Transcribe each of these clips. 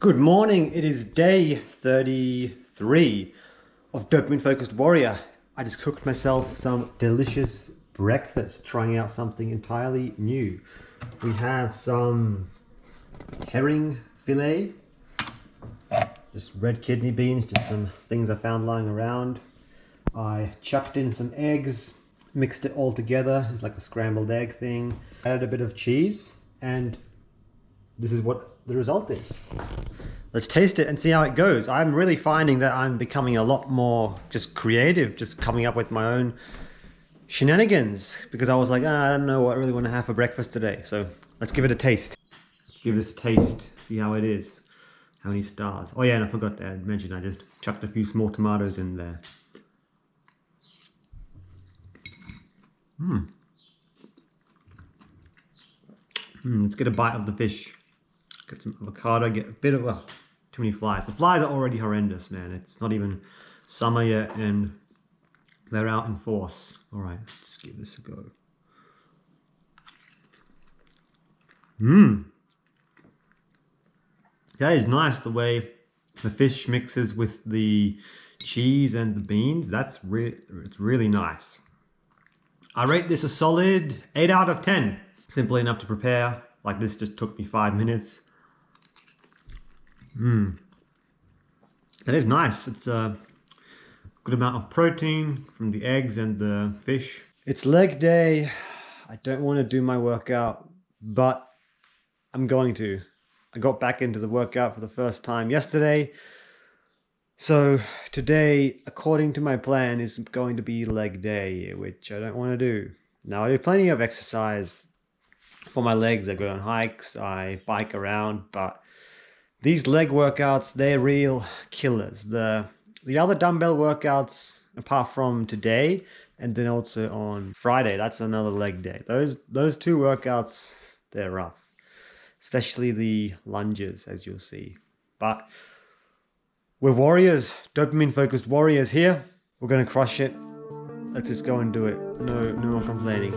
Good morning, it is day 33 of Dopamine Focused Warrior. I just cooked myself some delicious breakfast, trying out something entirely new. We have some herring fillet, just red kidney beans, just some things I found lying around. I chucked in some eggs, mixed it all together, it's like a scrambled egg thing. Added a bit of cheese, and this is what the result is. Let's taste it and see how it goes. I'm really finding that I'm becoming a lot more just creative, just coming up with my own shenanigans, because I was like, I don't know what I really want to have for breakfast today. So let's give it a taste. Give this a taste, see how it is. How many stars? Oh yeah, and I forgot to mention, I just chucked a few small tomatoes in there. Let's get a bite of the fish. Get some avocado, get a bit of too many flies. The flies are already horrendous, man. It's not even summer yet and they're out in force. All right, let's give this a go. That is nice, the way the fish mixes with the cheese and the beans. It's really nice. I rate this a solid 8 out of 10. Simple enough to prepare. Like, this just took me 5 minutes. That is nice. It's a good amount of protein from the eggs and the fish. It's leg day. I don't want to do my workout, but I'm going to. I got back into the workout for the first time yesterday. So today, according to my plan, is going to be leg day, which I don't want to do. Now, I do plenty of exercise for my legs. I go on hikes, I bike around, but these leg workouts, they're real killers. The other dumbbell workouts, apart from today and then also on Friday, that's another leg day. Those two workouts, they're rough, especially the lunges, as you'll see. But we're warriors, dopamine focused warriors here. We're gonna crush it. Let's just go and do it. No more complaining.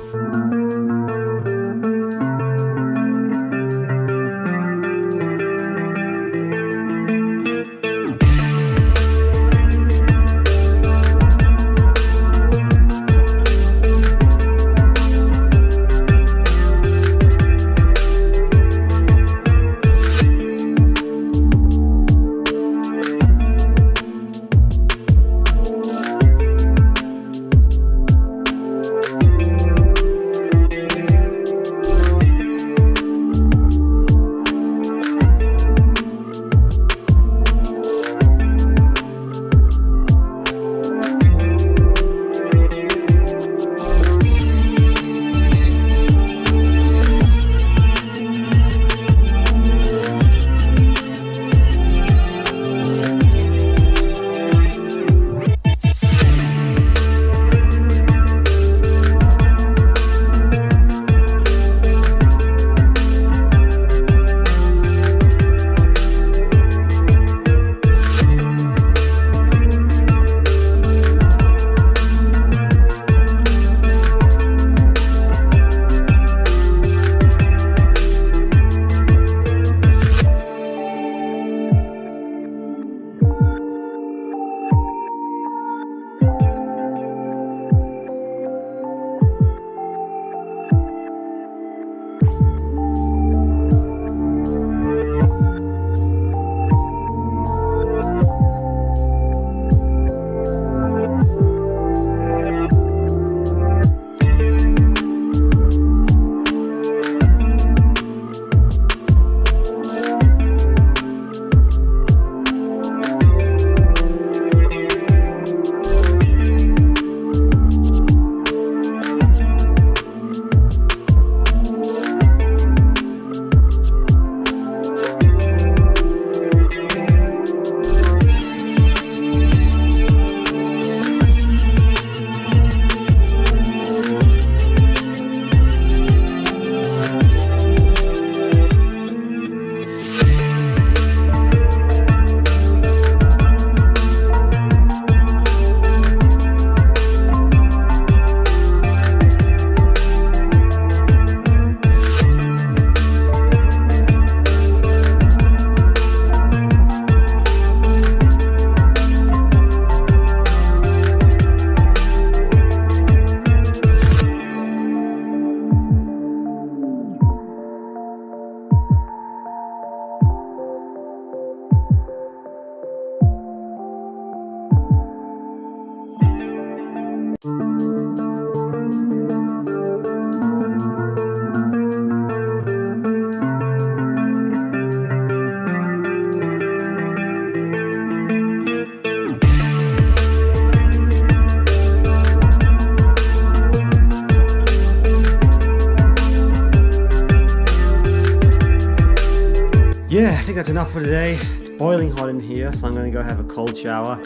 think that's enough for today. It's boiling hot in here, so I'm gonna go have a cold shower.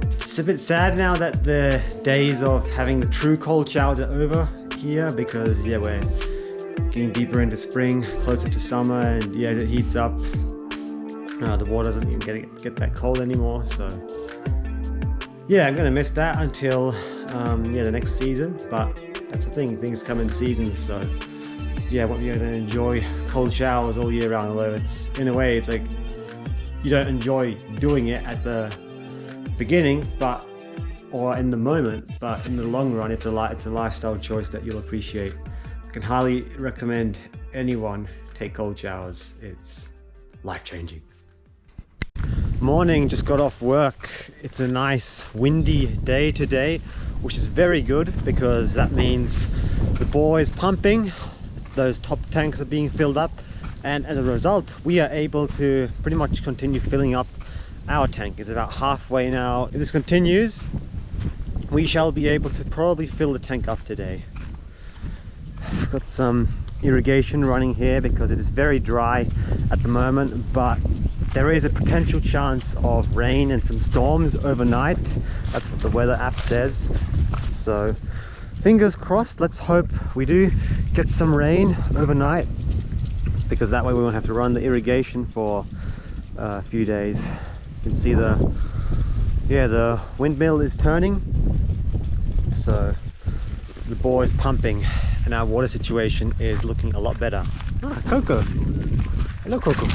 It's a bit sad now that the days of having the true cold showers are over here, because yeah, we're getting deeper into spring, closer to summer, and yeah, as it heats up, the water doesn't even get that cold anymore. So yeah, I'm gonna miss that until the next season. But that's the thing, things come in seasons. So yeah, what you're gonna enjoy cold showers all year round. Although it's, in a way, it's like you don't enjoy doing it at the beginning, or in the moment, but in the long run, it's a lifestyle choice that you'll appreciate. I can highly recommend anyone take cold showers. It's life-changing. Morning, just got off work. It's a nice windy day today, which is very good because that means the bore is pumping, those top tanks are being filled up, and as a result we are able to pretty much continue filling up our tank. It's about halfway now. If this continues, we shall be able to probably fill the tank up today. I've got some irrigation running here because it is very dry at the moment, but there is a potential chance of rain and some storms overnight. That's what the weather app says. So fingers crossed, let's hope we do get some rain overnight, because that way we won't have to run the irrigation for a few days. You can see the windmill is turning, so the bore is pumping and our water situation is looking a lot better. Ah, Coco. Hello, Coco.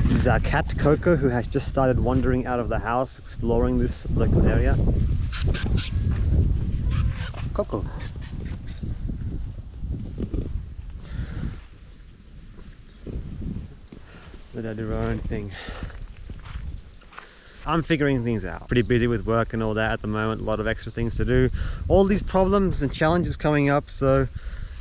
This is our cat Coco, who has just started wandering out of the house, exploring this local area. Coco. They do their own thing. I'm figuring things out. Pretty busy with work and all that at the moment, a lot of extra things to do. All these problems and challenges coming up, so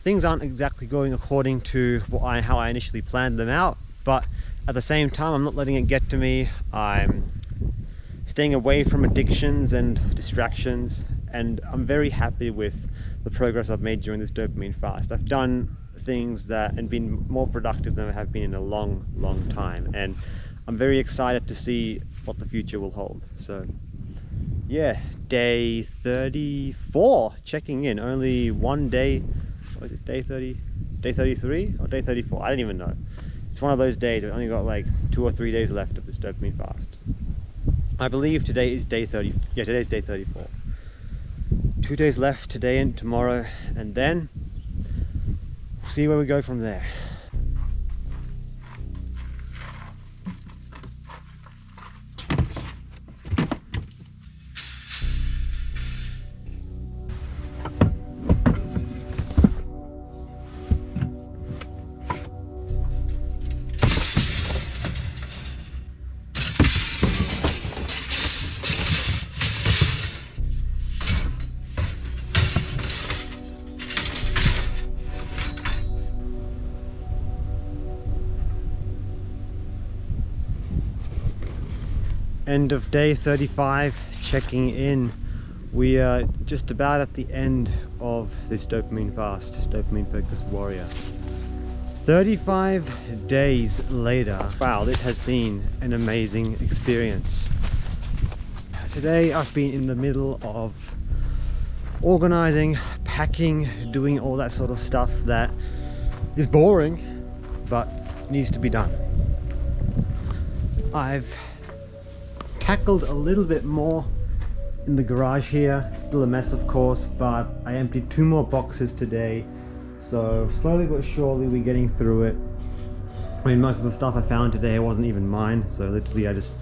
things aren't exactly going according to how I initially planned them out, but at the same time I'm not letting it get to me. I'm staying away from addictions and distractions, and I'm very happy with the progress I've made during this dopamine fast. I've done things and been more productive than I have been in a long time, and I'm very excited to see what the future will hold. So yeah, day 34, checking in. Only one day. What is it, day 30, day 33 or day 34? I don't even know. It's one of those days. I've only got like 2 or 3 days left of this dopamine fast. I believe today is day 30. Yeah, today's day 34. 2 days left, today and tomorrow, and then we'll see where we go from there. End of day 35, checking in. We are just about at the end of this dopamine fast, dopamine focused warrior. 35 days later. Wow, this has been an amazing experience. Today I've been in the middle of organizing, packing, doing all that sort of stuff that is boring but needs to be done. I've tackled a little bit more in the garage here. It's still a mess, of course, but I emptied 2 more boxes today, so slowly but surely we're getting through it. I mean, most of the stuff I found today wasn't even mine, so literally I just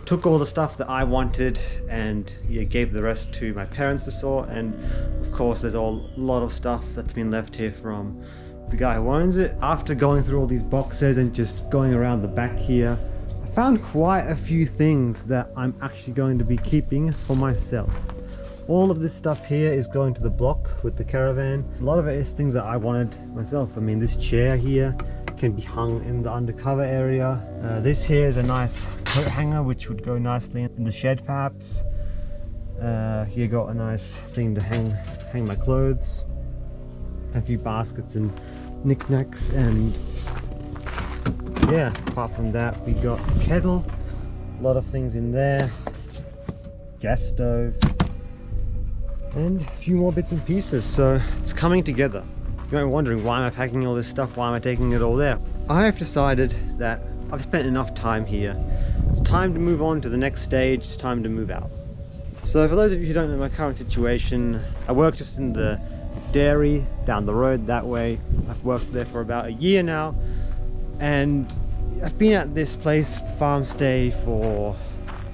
took all the stuff that I wanted and gave the rest to my parents to sort. And of course there's a lot of stuff that's been left here from the guy who owns it. After going through all these boxes and just going around the back here, found quite a few things that I'm actually going to be keeping for myself. All of this stuff here is going to the block with the caravan. A lot of it is things that I wanted myself. I mean, this chair here can be hung in the undercover area. This here is a nice coat hanger which would go nicely in the shed perhaps. Here got a nice thing to hang my clothes. A few baskets and knickknacks, and yeah, apart from that, we got kettle, a lot of things in there, gas stove, and a few more bits and pieces. So it's coming together. You might be wondering, why am I packing all this stuff? Why am I taking it all there? I have decided that I've spent enough time here. It's time to move on to the next stage. It's time to move out. So for those of you who don't know my current situation, I work just in the dairy down the road that way. I've worked there for about a year now, and I've been at this place, farm stay, for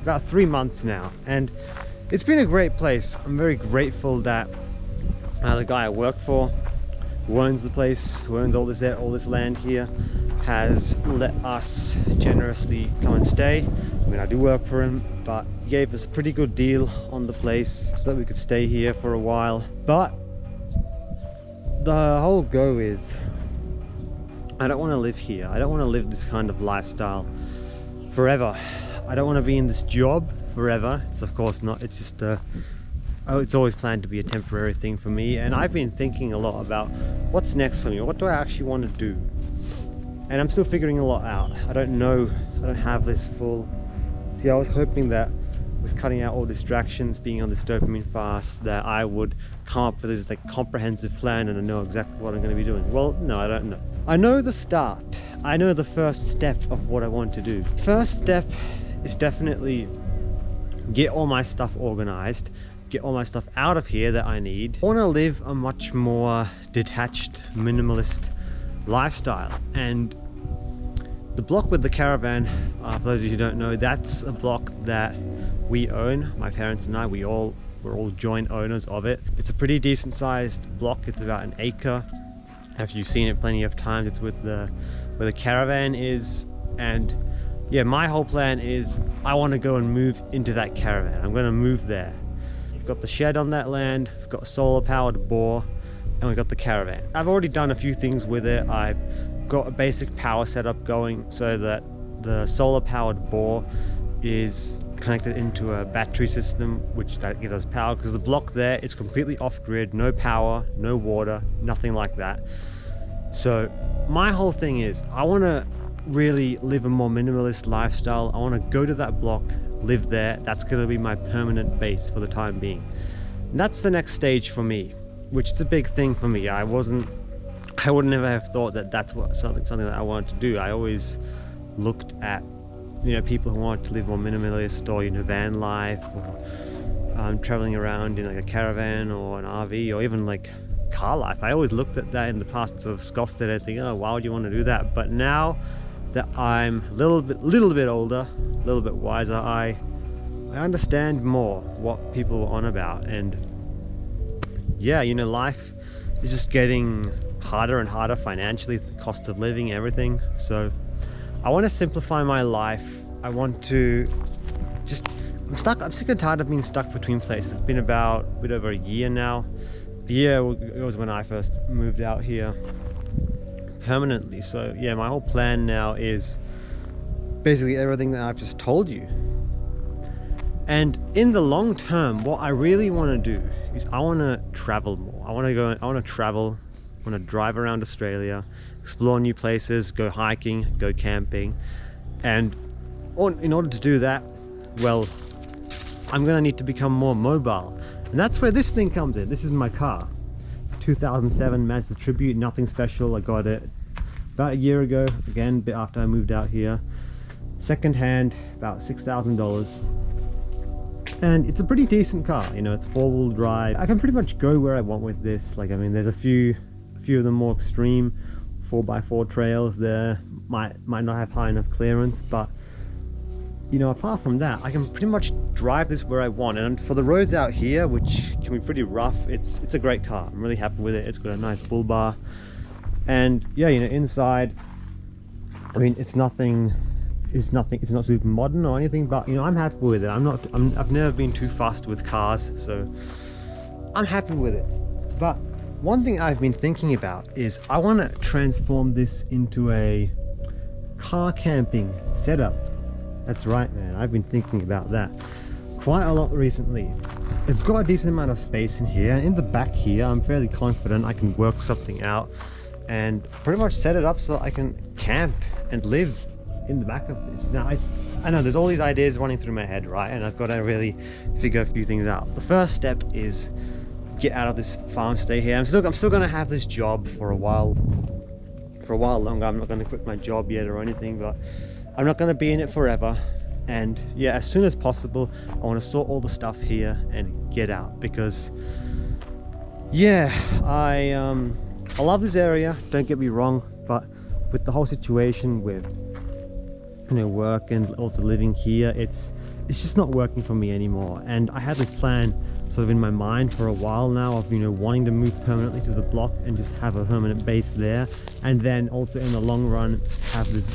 about 3 months now, and it's been a great place. I'm very grateful that the guy I work for, who owns the place, who owns all this land here, has let us generously come and stay. I mean, I do work for him, but he gave us a pretty good deal on the place so that we could stay here for a while. But the whole go is, I don't want to live here. I don't want to live this kind of lifestyle forever. I don't want to be in this job forever. It's of course not. It's just it's always planned to be a temporary thing for me. And I've been thinking a lot about what's next for me. What do I actually want to do? And I'm still figuring a lot out. I don't know. I don't have this full. See, I was hoping that with cutting out all distractions, being on this dopamine fast, that I would come up with this like comprehensive plan and I know exactly what I'm going to be doing. Well, no, I don't know. I know the start. I know the first step of what I want to do. First step is definitely get all my stuff organized, get all my stuff out of here that I need. I want to live a much more detached, minimalist lifestyle. And the block with the caravan, for those of you who don't know, that's a block that we own. My parents and I, we're all joint owners of it. It's a pretty decent sized block. It's about an acre. After you've seen it plenty of times, it's with where the caravan is. And yeah, my whole plan is I want to go and move into that caravan. I'm going to move there. We've got the shed on that land, we've got a solar powered bore, and we've got the caravan. I've already done a few things with it. I've got a basic power setup going so that the solar powered bore is connected into a battery system, which that gives us power, because the block there is completely off grid, no power, no water, nothing like that. So my whole thing is I want to really live a more minimalist lifestyle. I want to go to that block, live there. That's going to be my permanent base for the time being. And that's the next stage for me, which is a big thing for me. I would never have thought that that's something that I wanted to do. I always looked at, people who wanted to live more minimalist, or van life, or traveling around in like a caravan or an RV, or even like car life. I always looked at that in the past and sort of scoffed at it, thinking, oh, why would you want to do that? But now that I'm a little bit older, a little bit wiser, I understand more what people were on about. And yeah, life is just getting harder and harder financially, the cost of living, everything. So I want to simplify my life. I want to I'm sick and tired of being stuck between places. It's been about a bit over a year now. A year was when I first moved out here permanently. So yeah, my whole plan now is basically everything that I've just told you. And in the long term, what I really want to do is I want to travel more. I want to travel. I want to drive around Australia, explore new places, go hiking, go camping. And in order to do that, well, I'm going to need to become more mobile. And that's where this thing comes in. This is my car. It's a 2007 Mazda Tribute, nothing special. I got it about a year ago, again, a bit after I moved out here. Second hand, about $6,000. And it's a pretty decent car, it's 4-wheel drive. I can pretty much go where I want with this. There's a few of the more extreme 4x4 trails there. Might not have high enough clearance, but apart from that, I can pretty much drive this where I want. And for the roads out here, which can be pretty rough, it's a great car. I'm really happy with it. It's got a nice bull bar. And yeah, inside, it's not super modern or anything, but I'm happy with it. I've never been too fussed with cars, so I'm happy with it. But one thing I've been thinking about is I want to transform this into a car camping setup. That's right, man. I've been thinking about that quite a lot recently. It's got a decent amount of space in here. In the back here, I'm fairly confident I can work something out and pretty much set it up so that I can camp and live in the back of this. Now I know there's all these ideas running through my head, right? And I've got to really figure a few things out. The first step is get out of this farm stay here. I'm still going to have this job for a while longer. I'm not going to quit my job yet or anything, but I'm not going to be in it forever. And yeah, as soon as possible, I want to sort all the stuff here and get out, because yeah, I love this area, don't get me wrong, but with the whole situation with, you know, work and also living here, it's just not working for me anymore. And I had this plan sort of in my mind for a while now of, you know, wanting to move permanently to the block and just have a permanent base there, and then also in the long run have this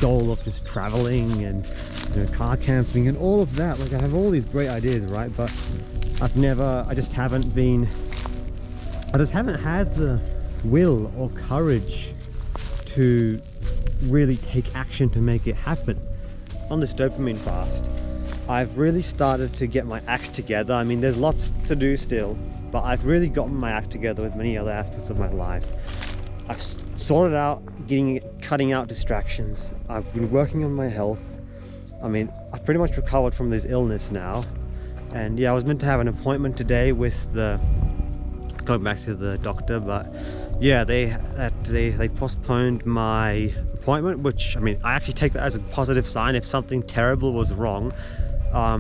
goal of just traveling and, you know, car camping and all of that. Like, I have all these great ideas, right? But I just haven't had the will or courage to really take action to make it happen. On this dopamine fast, I've really started to get my act together. I mean, there's lots to do still, but I've really gotten my act together with many other aspects of my life. I've sorted out cutting out distractions. I've been working on my health. I mean, I've pretty much recovered from this illness now. And yeah, I was meant to have an appointment today with going back to the doctor, but yeah, they postponed my appointment, which, I mean, I actually take that as a positive sign. If something terrible was wrong,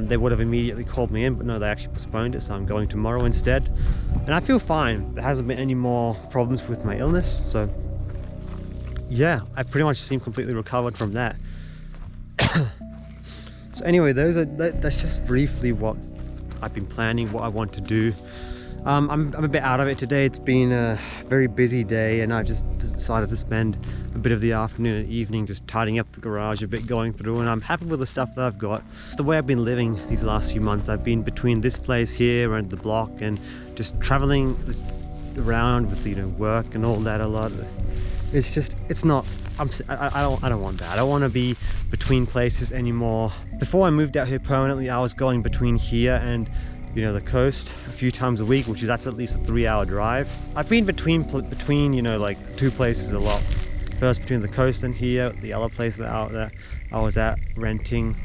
they would have immediately called me in, but no, they actually postponed it, so I'm going tomorrow instead. And I feel fine. There hasn't been any more problems with my illness, so yeah, I pretty much seem completely recovered from that. So anyway, that's just briefly what I've been planning, what I want to do. I'm a bit out of it today. It's been a very busy day, and I just decided to spend a bit of the afternoon and evening just tidying up the garage a bit, going through, and I'm happy with the stuff that I've got. The way I've been living these last few months, I've been between this place here and the block, and just traveling around with, you know, work and all that a lot. It's not, I don't want that. I don't want to be between places anymore. Before I moved out here permanently, I was going between here and, you know, the coast a few times a week, which is, that's at least a 3-hour drive. I've been between, you know, like 2 places a lot. First between the coast and here, the other place that I was at renting,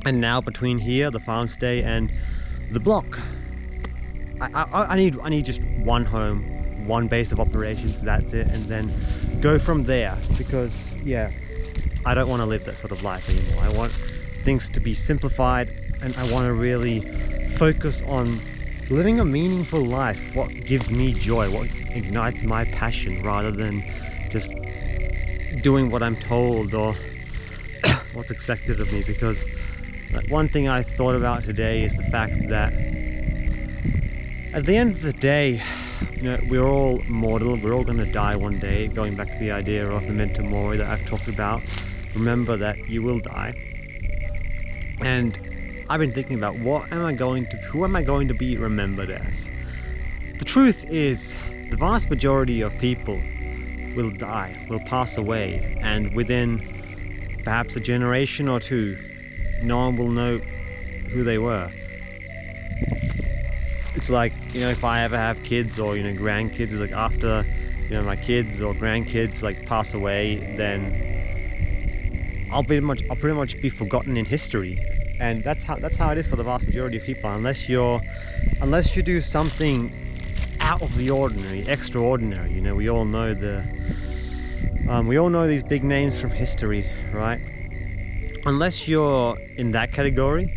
and now between here, the farm stay, and the block. I need just one home, one base of operations, that's it, and then go from there, because yeah, I don't want to live that sort of life anymore. I want things to be simplified, and I want to really focus on living a meaningful life, what gives me joy, what ignites my passion, rather than just doing what I'm told or what's expected of me. Because like, one thing I thought about today is the fact that at the end of the day, you know, we're all mortal, we're all going to die one day. Going back to the idea of memento mori that I've talked about, remember that you will die. And I've been thinking about who am I going to be remembered as? The truth is, the vast majority of people will die, will pass away, and within perhaps a generation or two, no one will know who they were. It's like, you know, if I ever have kids or, you know, grandkids, it's like after, you know, my kids or grandkids like pass away, then I'll pretty much be forgotten in history. And that's how it is for the vast majority of people, unless you do something out of the ordinary, extraordinary. You know, we all know these big names from history, right? Unless you're in that category,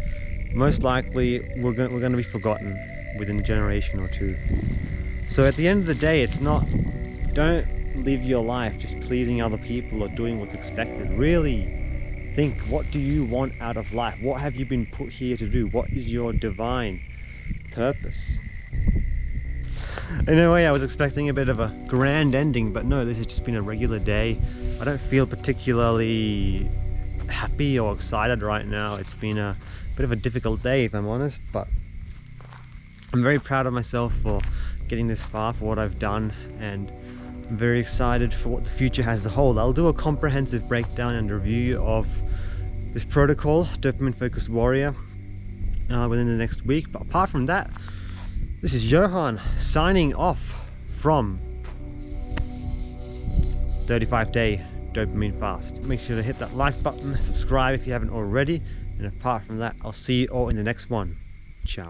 most likely we're going to be forgotten within a generation or two. So at the end of the day, it's not, don't live your life just pleasing other people or doing what's expected. Really think, what do you want out of life? What have you been put here to do? What is your divine purpose? In a way, I was expecting a bit of a grand ending, but no, this has just been a regular day. I don't feel particularly happy or excited right now. It's been a bit of a difficult day, if I'm honest, but I'm very proud of myself for getting this far, for what I've done, and I'm very excited for what the future has to hold. I'll do a comprehensive breakdown and review of this protocol, Dopamine Focused Warrior, within the next week. But apart from that, this is Johan signing off from 35-day dopamine fast. Make sure to hit that like button, subscribe if you haven't already, and apart from that, I'll see you all in the next one. Ciao.